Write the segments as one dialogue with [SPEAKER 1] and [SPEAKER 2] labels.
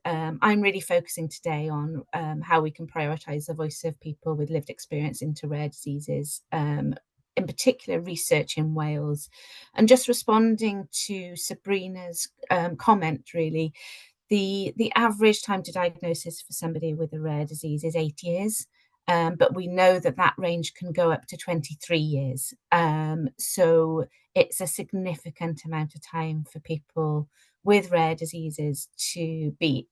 [SPEAKER 1] And I'm really focusing today on how we can prioritise the voice of people with lived experience into rare diseases, in particular research in Wales. And just responding to Sabrina's comment, really, the average time to diagnosis for somebody with a rare disease is 8 years. But we know that that range can go up to 23 years. So it's a significant amount of time for people with rare diseases to be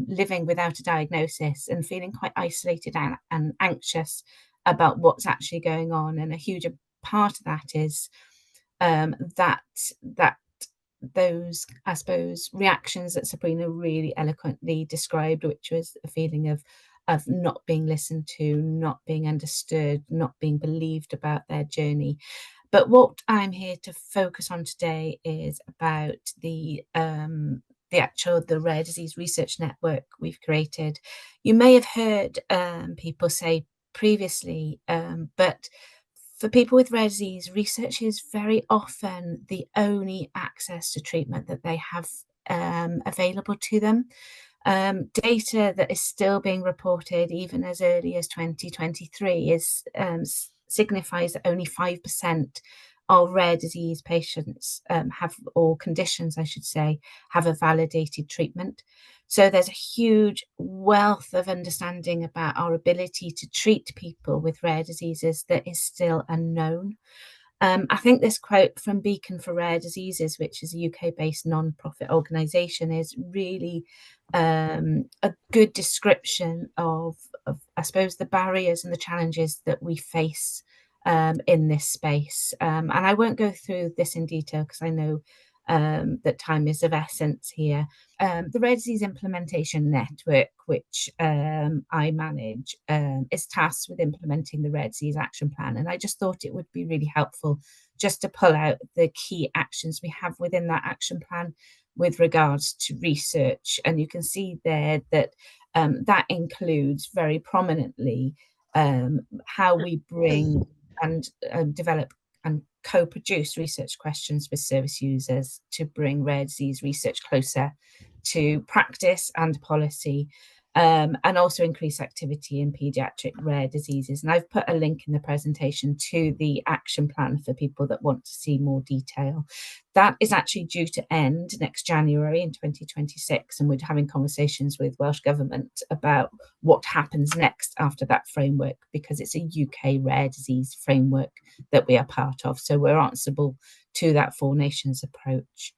[SPEAKER 1] living without a diagnosis and feeling quite isolated and anxious about what's actually going on. And a huge part of that is that those, I suppose, reactions that Sabrina really eloquently described, which was a feeling of not being listened to, not being understood, not being believed about their journey. But what I'm here to focus on today is about the Rare Disease Research Network we've created. You may have heard people say previously, but for people with rare disease, research is very often the only access to treatment that they have available to them. Data that is still being reported even as early as 2023 signifies that only 5% of rare disease patients or conditions, I should say, have a validated treatment. So there's a huge wealth of understanding about our ability to treat people with rare diseases that is still unknown. I think this quote from Beacon for Rare Diseases, which is a UK-based non-profit organisation, is really a good description of, I suppose, the barriers and the challenges that we face in this space. And I won't go through this in detail because I know that time is of essence here. The Rare Disease Implementation Network, which I manage, is tasked with implementing the Rare Disease Action Plan. And I just thought it would be really helpful just to pull out the key actions we have within that action plan with regards to research. And you can see there that that includes very prominently how we bring and develop and co-produce research questions with service users to bring rare disease research closer to practice and policy, and also increase activity in paediatric rare diseases. And I've put a link in the presentation to the action plan for people that want to see more detail. That is actually due to end next January in 2026, and we're having conversations with Welsh Government about what happens next after that framework, because it's a UK rare disease framework that we are part of. So we're answerable to that Four Nations approach.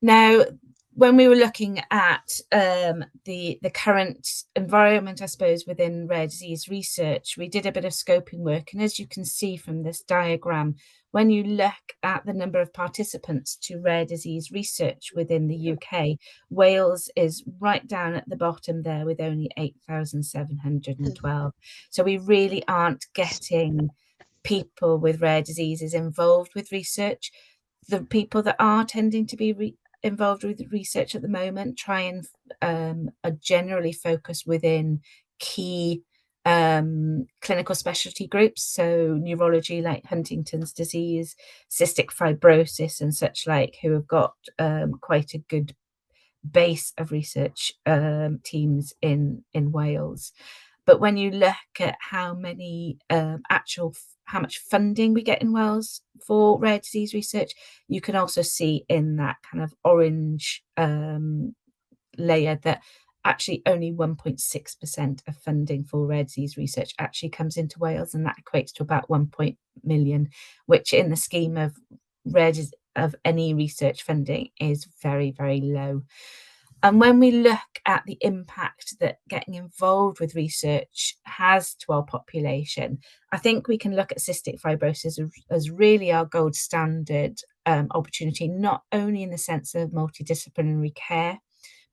[SPEAKER 1] Now, when we were looking at the current environment, I suppose, within rare disease research, we did a bit of scoping work. And as you can see from this diagram, when you look at the number of participants to rare disease research within the UK, Wales is right down at the bottom there with only 8,712. So we really aren't getting people with rare diseases involved with research. The people that are tending to be involved with research at the moment try and are generally focused within key clinical specialty groups, so neurology like Huntington's disease, cystic fibrosis and such like, who have got quite a good base of research teams in Wales. But when you look at how many how much funding we get in Wales for rare disease research, you can also see in that kind of orange layer that actually only 1.6% of funding for rare disease research actually comes into Wales, and that equates to about 1 million, which in the scheme of of any research funding is very, very low. And when we look at the impact that getting involved with research has to our population, I think we can look at cystic fibrosis as really our gold standard opportunity, not only in the sense of multidisciplinary care,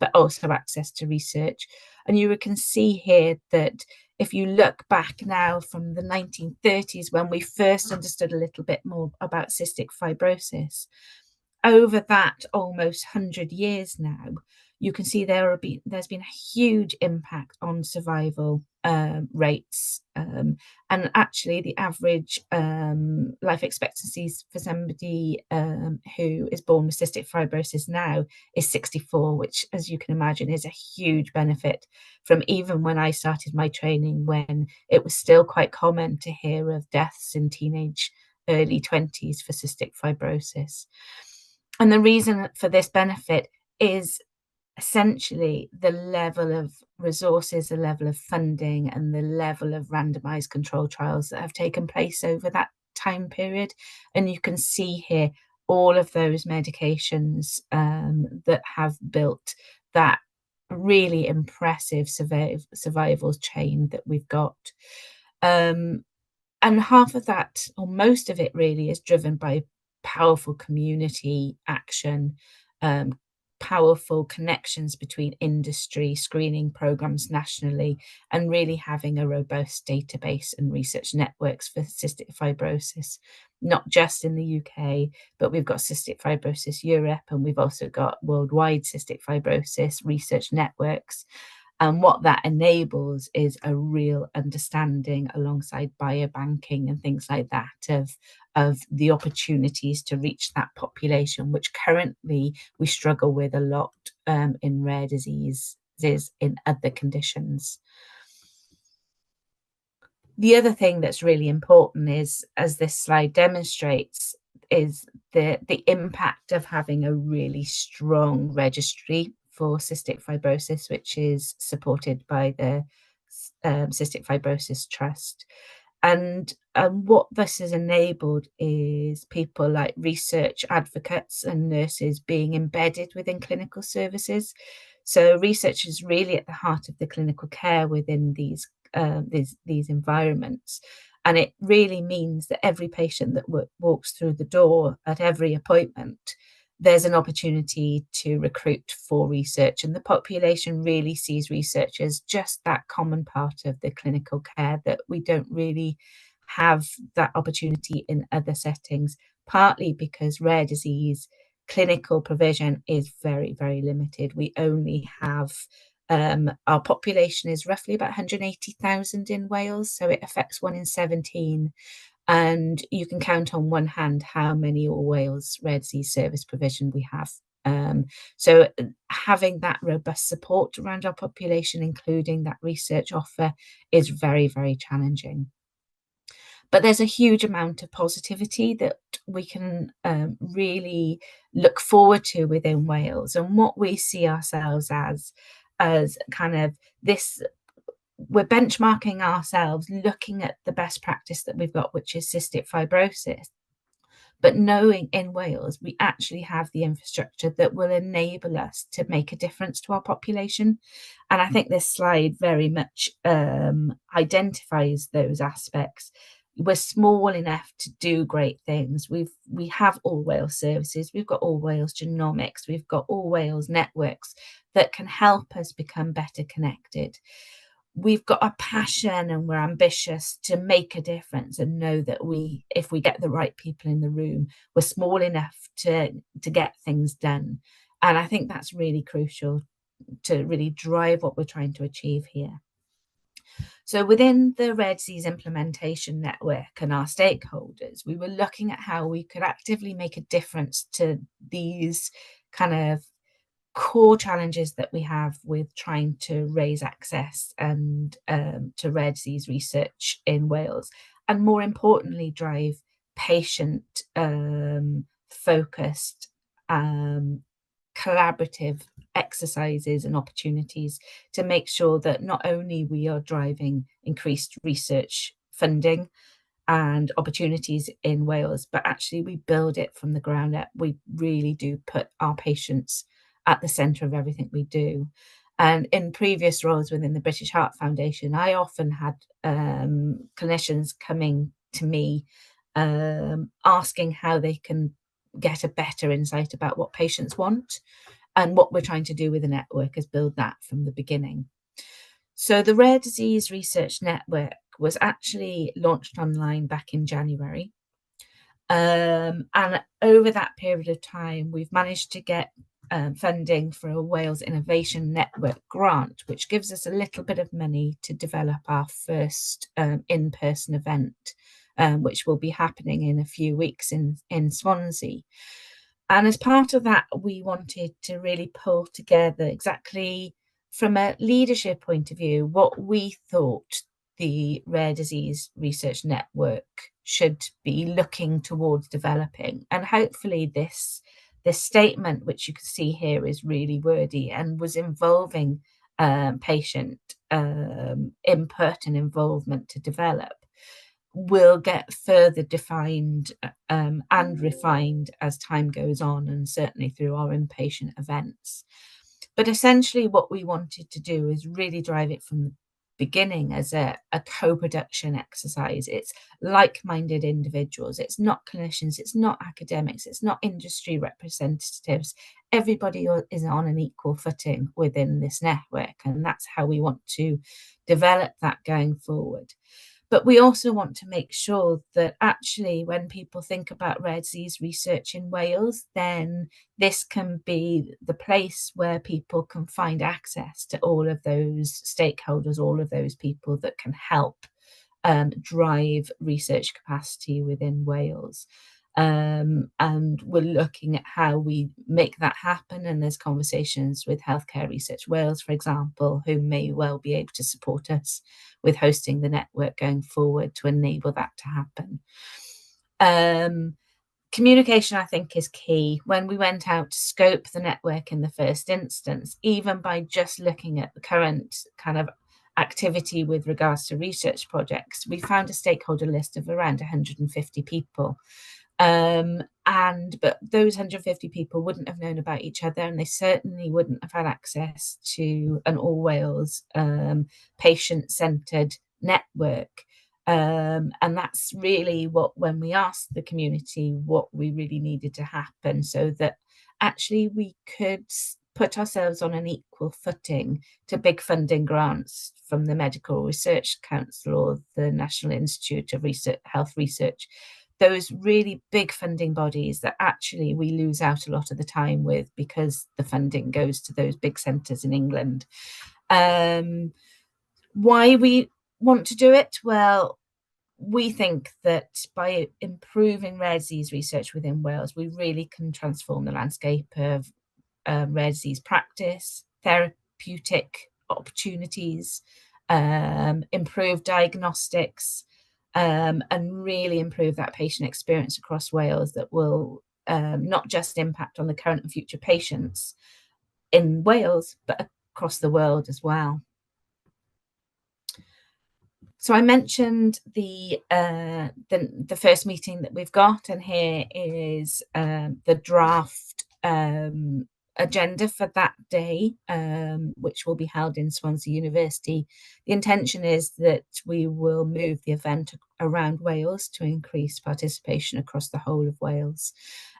[SPEAKER 1] but also access to research. And you can see here that if you look back now from the 1930s, when we first understood a little bit more about cystic fibrosis, over that almost 100 years now, you can see there's been a huge impact on survival rates. And actually, the average life expectancies for somebody who is born with cystic fibrosis now is 64, which, as you can imagine, is a huge benefit from even when I started my training, when it was still quite common to hear of deaths in teenage, early 20s for cystic fibrosis. And the reason for this benefit is essentially the level of resources, the level of funding, and the level of randomized control trials that have taken place over that time period. And you can see here all of those medications that have built that really impressive survival chain that we've got. And half of that, or most of it really, is driven by powerful community action, um, powerful connections between industry, screening programs nationally, and really having a robust database and research networks for cystic fibrosis, not just in the UK, but we've got Cystic Fibrosis Europe, and we've also got worldwide cystic fibrosis research networks. And what that enables is a real understanding, alongside biobanking and things like that, of the opportunities to reach that population, which currently we struggle with a lot in rare diseases, in other conditions. The other thing that's really important is, as this slide demonstrates, is the impact of having a really strong registry for cystic fibrosis, which is supported by the Cystic Fibrosis Trust. And what this has enabled is people like research advocates and nurses being embedded within clinical services. So research is really at the heart of the clinical care within these environments. And it really means that every patient that walks through the door at every appointment, there's an opportunity to recruit for research. And the population really sees research as just that common part of the clinical care that we don't really have that opportunity in other settings, partly because rare disease clinical provision is very, very limited. We only have our population is roughly about 180,000 in Wales, so it affects 1 in 17. And you can count on one hand how many All Wales rare disease service provision we have. So having that robust support around our population, including that research offer, is very, very challenging. But there's a huge amount of positivity that we can really look forward to within Wales, and what we see ourselves as kind of this, we're benchmarking ourselves, looking at the best practice that we've got, which is cystic fibrosis, but knowing in Wales we actually have the infrastructure that will enable us to make a difference to our population. And I think this slide very much identifies those aspects. We're small enough to do great things. We have All Wales services, we've got All Wales genomics, we've got All Wales networks that can help us become better connected. We've got a passion and we're ambitious to make a difference, and know that if we get the right people in the room, we're small enough to get things done. And I think that's really crucial to really drive what we're trying to achieve here. So within the Rare Disease Implementation Network and our stakeholders, we were looking at how we could actively make a difference to these kind of core challenges that we have with trying to raise access and to rare disease research in Wales, and more importantly, drive patient focused collaborative exercises and opportunities to make sure that not only we are driving increased research funding and opportunities in Wales, but actually we build it from the ground up. We really do put our patients at the centre of everything we do. And in previous roles within the British Heart Foundation, I often had clinicians coming to me asking how they can get a better insight about what patients want. And what we're trying to do with the network is build that from the beginning. So the Rare Disease Research Network was actually launched online back in January. And over that period of time, we've managed to get funding for a Wales Innovation Network grant, which gives us a little bit of money to develop our first in-person event, which will be happening in a few weeks in Swansea. And as part of that, we wanted to really pull together exactly from a leadership point of view what we thought the Rare Disease Research Network should be looking towards developing. And hopefully this statement, which you can see here, is really wordy and was involving patient input and involvement to develop, will get further defined and refined as time goes on, and certainly through our inpatient events. But essentially what we wanted to do is really drive it from the beginning as a co-production exercise. It's like-minded individuals, it's not clinicians, it's not academics, it's not industry representatives. Everybody is on an equal footing within this network, and that's how we want to develop that going forward. But we also want to make sure that actually when people think about rare disease research in Wales, then this can be the place where people can find access to all of those stakeholders, all of those people that can help drive research capacity within Wales. And we're looking at how we make that happen. And there's conversations with Healthcare Research Wales, for example, who may well be able to support us with hosting the network going forward to enable that to happen. Communication, I think, is key. When we went out to scope the network in the first instance, even by just looking at the current kind of activity with regards to research projects, we found a stakeholder list of around 150 people. But those 150 people wouldn't have known about each other, and they certainly wouldn't have had access to an all Wales patient-centred network. And that's really what, when we asked the community what we really needed to happen, so that actually we could put ourselves on an equal footing to big funding grants from the Medical Research Council or the National Institute of Health Research, those really big funding bodies that actually we lose out a lot of the time with, because the funding goes to those big centres in England. Why we want to do it? Well, we think that by improving rare disease research within Wales, we really can transform the landscape of rare disease practice, therapeutic opportunities, improve diagnostics, and really improve that patient experience across Wales that will not just impact on the current and future patients in Wales, but across the world as well. So I mentioned the first meeting that we've got, and here is the draft agenda for that day, which will be held in Swansea University. The intention is that we will move the event around Wales to increase participation across the whole of Wales.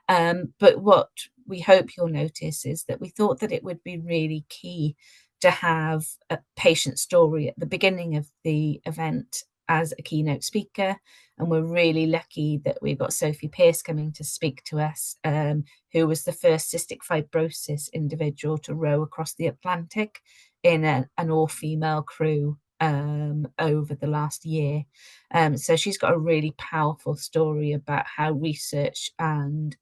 [SPEAKER 1] But what we hope you'll notice is that we thought that it would be really key to have a patient story at the beginning of the event as a keynote speaker. And we're really lucky that we've got Sophie Pearce coming to speak to us, who was the first cystic fibrosis individual to row across the Atlantic in an all-female crew over the last year. So she's got a really powerful story about how research and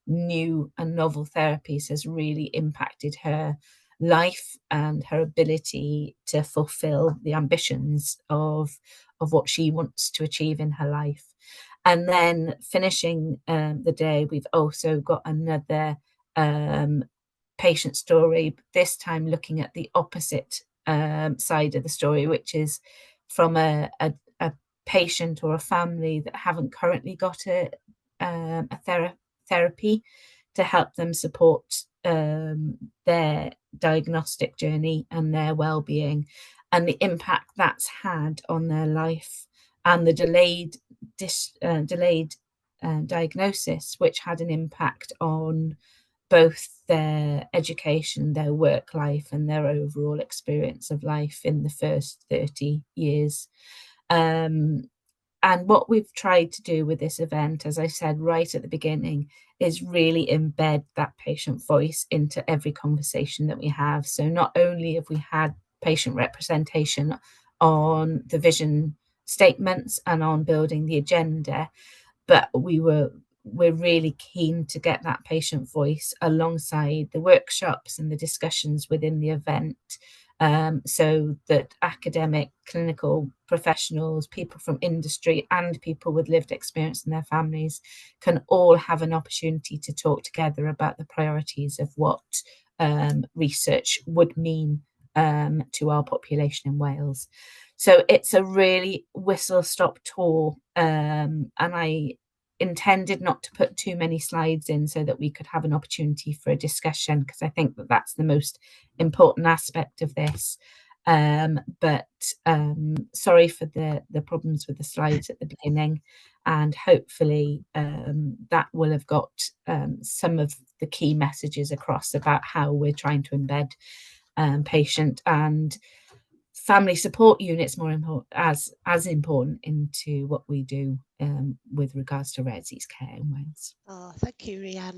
[SPEAKER 1] new and novel therapies has really impacted her life and her ability to fulfill the ambitions of what she wants to achieve in her life. And then finishing the day, we've also got another patient story, this time looking at the opposite side of the story, which is from a patient or a family that haven't currently got a therapy to help them support their diagnostic journey and their well-being, and the impact that's had on their life, and the delayed diagnosis, which had an impact on both their education, their work life, and their overall experience of life in the first 30 years. And what we've tried to do with this event, as I said right at the beginning, is really embed that patient voice into every conversation that we have. So not only have we had patient representation on the vision statements and on building the agenda, but we're really keen to get that patient voice alongside the workshops and the discussions within the event, so that academic, clinical professionals, people from industry, and people with lived experience in their families can all have an opportunity to talk together about the priorities of what research would mean to our population in Wales. So it's a really whistle-stop tour, and I intended not to put too many slides in so that we could have an opportunity for a discussion, because I think that that's the most important aspect of this. But sorry for the problems with the slides at the beginning, and hopefully that will have got some of the key messages across about how we're trying to embed patient and family support units more important as important into what we do with regards to rare disease care in Wales.
[SPEAKER 2] Oh, thank you, Rhiannon.